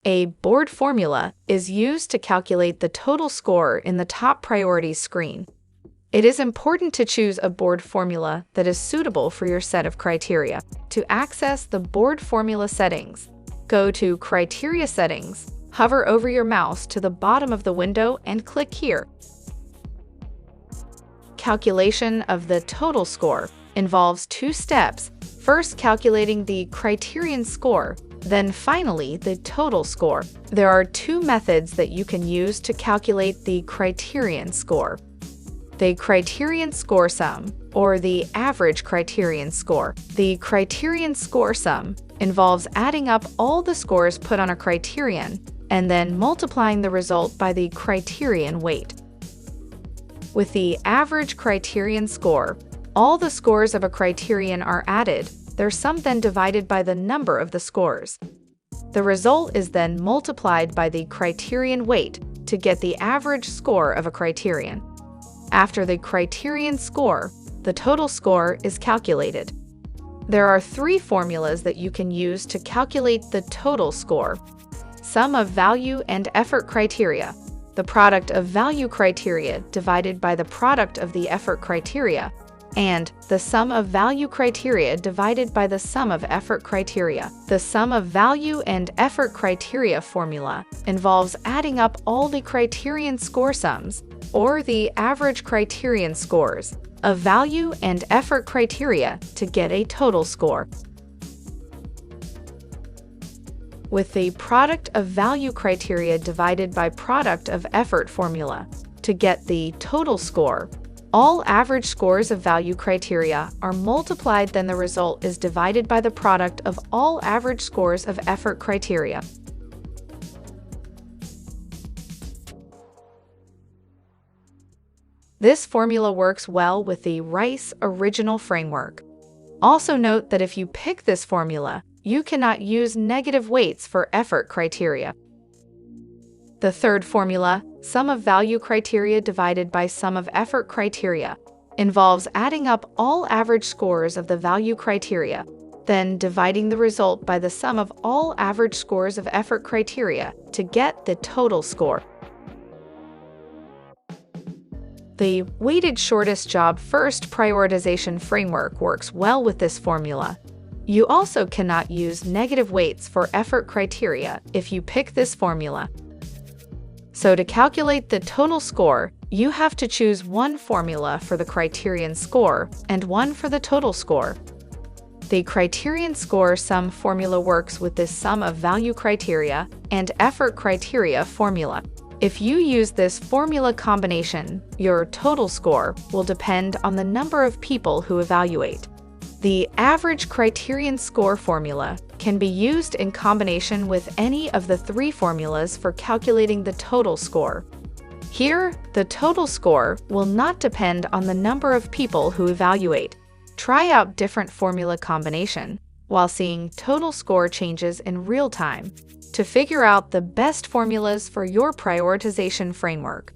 A board formula is used to calculate the total score in the top priorities screen. It is important to choose a board formula that is suitable for your set of criteria. To access the board formula settings, go to Criteria Settings, hover over your mouse to the bottom of the window and click here. Calculation of the total score involves two steps. First, calculating the Criterion score, then finally the total score. There are two methods that you can use to calculate the Criterion score: the Criterion score sum, or the average Criterion score. The Criterion score sum involves adding up all the scores put on a criterion and then multiplying the result by the criterion weight. With the average Criterion score, all the scores of a criterion are added, their sum then divided by the number of the scores. The result is then multiplied by the criterion weight to get the average score of a criterion. After the criterion score, the total score is calculated. There are three formulas that you can use to calculate the total score: sum of value and effort criteria, the product of value criteria divided by the product of the effort criteria, and the sum of value criteria divided by the sum of effort criteria. The sum of value and effort criteria formula involves adding up all the criterion score sums, or the average criterion scores, of value and effort criteria to get a total score. With the product of value criteria divided by product of effort formula to get the total score, all average scores of value criteria are multiplied, then the result is divided by the product of all average scores of effort criteria. This formula works well with the Rice original framework. Also note that if you pick this formula, you cannot use negative weights for effort criteria. The third formula, sum of value criteria divided by sum of effort criteria, involves adding up all average scores of the value criteria, then dividing the result by the sum of all average scores of effort criteria to get the total score. The weighted shortest job first prioritization framework works well with this formula. You also cannot use negative weights for effort criteria if you pick this formula. So to calculate the total score, you have to choose one formula for the criterion score and one for the total score. The criterion score sum formula works with this sum of value criteria and effort criteria formula. If you use this formula combination, your total score will depend on the number of people who evaluate. The average criterion score formula can be used in combination with any of the three formulas for calculating the total score. Here, the total score will not depend on the number of people who evaluate. Try out different formula combination while seeing total score changes in real time to figure out the best formulas for your prioritization framework.